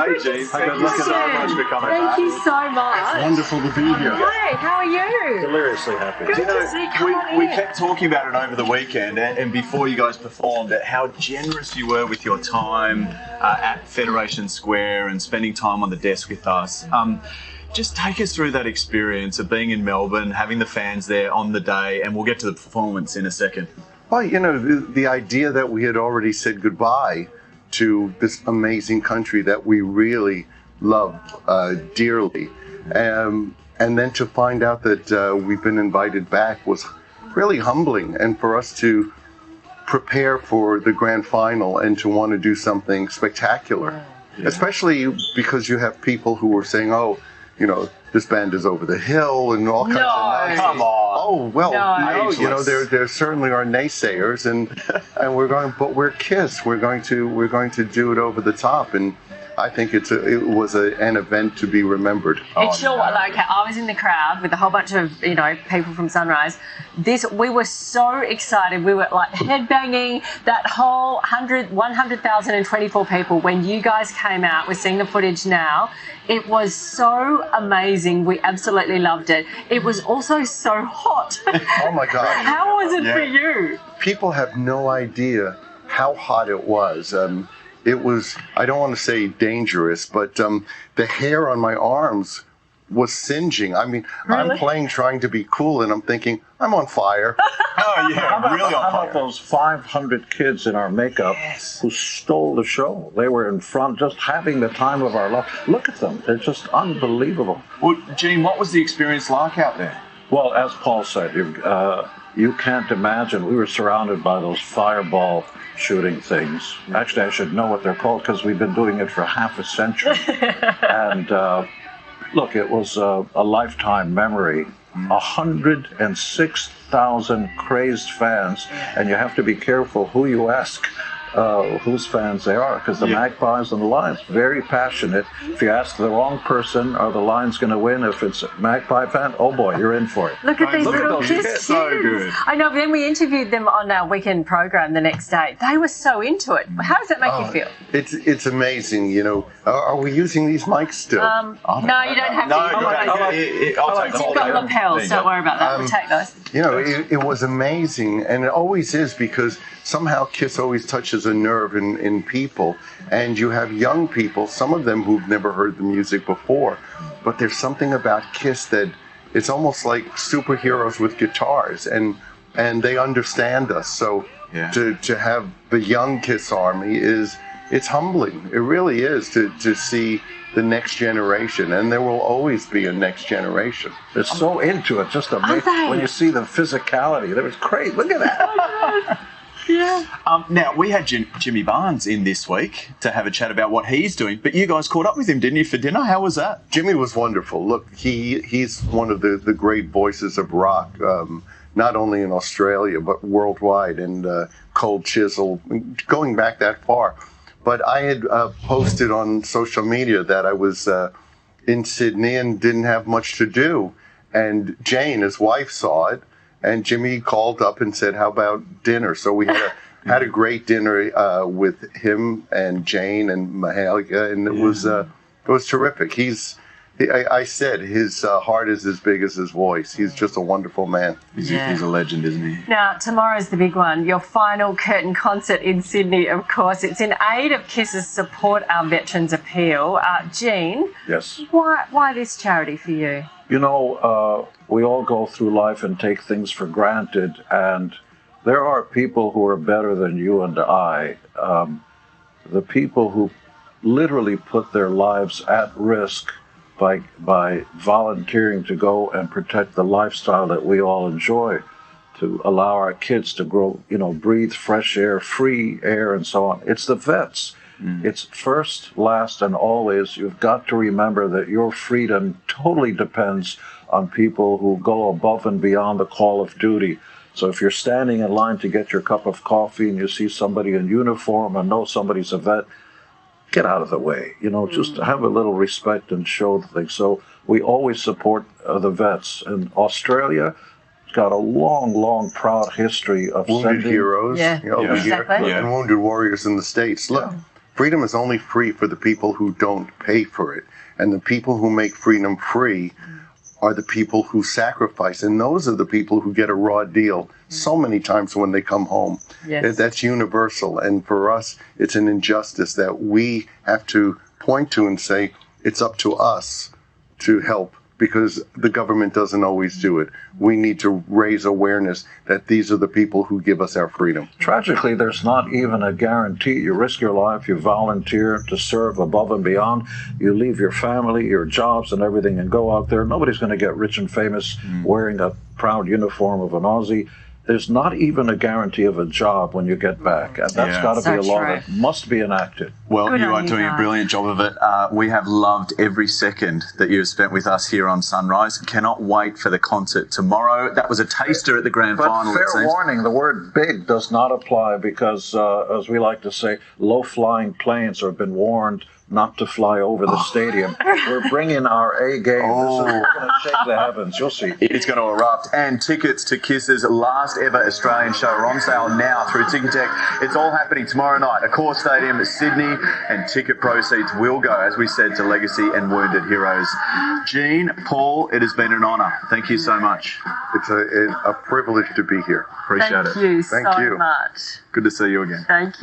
Hey, Jean. Thank you so much for coming back. Thank you so much. It's wonderful to be here. Hey, how are you? Deliriously happy. Good to see you. Come on We in. kept talking about it over the weekend and before you guys performed, how generous you were with your time at Federation Square and spending time on the desk with us. Just take us through that experience of being in Melbourne, having the fans there on the day, and we'll get to the performance in a second. Well, you know, the idea that we had already said goodbye to this amazing country that we really love dearly, and then to find out that we've been invited back was really humbling, and for us to prepare for the grand final and to want to do something spectacular, especially because you have people who were saying, oh, you know, this band is over the hill and all kinds of nonsense. Come on. Oh, well, no, you know, Ageless. there certainly are naysayers, and we're going, but we're Kiss. We're going to do it over the top, and I think it was an event to be remembered. It sure was. Like, I was in the crowd with a whole bunch of, you know, people from Sunrise. We were so excited. We were like headbanging that whole 100,024 people when you guys came out. We're seeing the footage now. It was so amazing. We absolutely loved it. It was also so hot. Oh my God! How was it for you? People have no idea how hot it was. It was, I don't want to say dangerous, but the hair on my arms was singeing. I mean, Really? I'm playing trying to be cool, and I'm thinking, I'm on fire. Oh, yeah, really on How fire. about those 500 kids in our makeup who stole the show? They were in front, just having the time of our life. Look at them. They're just unbelievable. Well, Jean, what was the experience like out there? Well, as Paul said, you can't imagine. We were surrounded by those fireball shooting things. Actually, I should know what they're called because we've been doing it for half a century. And look, it was a lifetime memory. 106,000 crazed fans, and you have to be careful who you ask whose fans they are, because the Magpies and the Lions, very passionate. If you ask the wrong person, are the Lions going to win? If it's a Magpie fan, oh boy, you're in for it. Look at these Look at little those kids. kids. So good. I know, but then we interviewed them on our weekend program the next day. They were so into it. How does that make you feel? It's amazing, you know. Are we using these mics still? No, you don't have to. No, use them. I'll take You've got lapels. Don't worry about that. We'll take those. You know, it was amazing, and it always is, because somehow Kiss always touches a nerve in people, and you have young people, some of them who've never heard the music before, but there's something about Kiss that it's almost like superheroes with guitars, and they understand us. So to have the young Kiss Army it's humbling. It really is to see the next generation, and there will always be a next generation. They're so into it, just amazing. they? When you see the physicality, that was great. Look at that. Yeah. Now, we had Jimmy Barnes in this week to have a chat about what he's doing, but you guys caught up with him, didn't you, for dinner? How was that? Jimmy was wonderful. Look, he's one of the great voices of rock, not only in Australia, but worldwide, and Cold Chisel, going back that far. But I had posted on social media that I was in Sydney and didn't have much to do. And Jane, his wife, saw it, and Jimmy called up and said, how about dinner? So we had a great dinner with him and Jane and Mahalia, and it was terrific. I said his heart is as big as his voice. He's just a wonderful man. He's a legend, isn't he? Now, tomorrow's the big one, your final curtain concert in Sydney, of course. It's in aid of Kiss's Support Our Veterans appeal. Jean, Yes. why this charity for you? You know, we all go through life and take things for granted, and there are people who are better than you and I. The people who literally put their lives at risk by volunteering to go and protect the lifestyle that we all enjoy, to allow our kids to grow, you know, breathe fresh air, free air, and so on. It's the vets. It's first, last, and always. You've got to remember that your freedom totally depends on people who go above and beyond the call of duty. So if you're standing in line to get your cup of coffee and you see somebody in uniform and know somebody's a vet, get out of the way. You know, just have a little respect and show the thing. So we always support the vets. And Australia has got a long, long, proud history of Wounded sending heroes Yeah, over exactly. here, and wounded warriors in the States. Look, freedom is only free for the people who don't pay for it. And the people who make freedom free are the people who sacrifice. And those are the people who get a raw deal so many times when they come home. Yes. That's universal. And for us, it's an injustice that we have to point to and say, it's up to us to help, because the government doesn't always do it. We need to raise awareness that these are the people who give us our freedom. Tragically, there's not even a guarantee. You risk your life, you volunteer to serve above and beyond, you leave your family, your jobs and everything and go out there. Nobody's going to get rich and famous wearing a proud uniform of an Aussie. There's not even a guarantee of a job when you get back. And that's got to So be a law true. that must be enacted. Well, Good you on are you doing a guys. brilliant job of it. We have loved every second that you have spent with us here on Sunrise. Cannot wait for the concert tomorrow. That was a taster at the grand But final, it fair seems. warning, the word big does not apply because, as we like to say, low-flying planes have been warned not to fly over the stadium. We're bringing our A game. We're going to shake the heavens. You'll see. It's going to erupt. And tickets to Kiss's last ever Australian show are on sale now through Ticketek. It's all happening tomorrow night. Accor Stadium at Sydney, and ticket proceeds will go, as we said, to Legacy and Wounded Heroes. Jean, Paul, it has been an honour. Thank you so much. It's a privilege to be here. Appreciate Thank it. you Thank so you. much. Good to see you again. Thank you.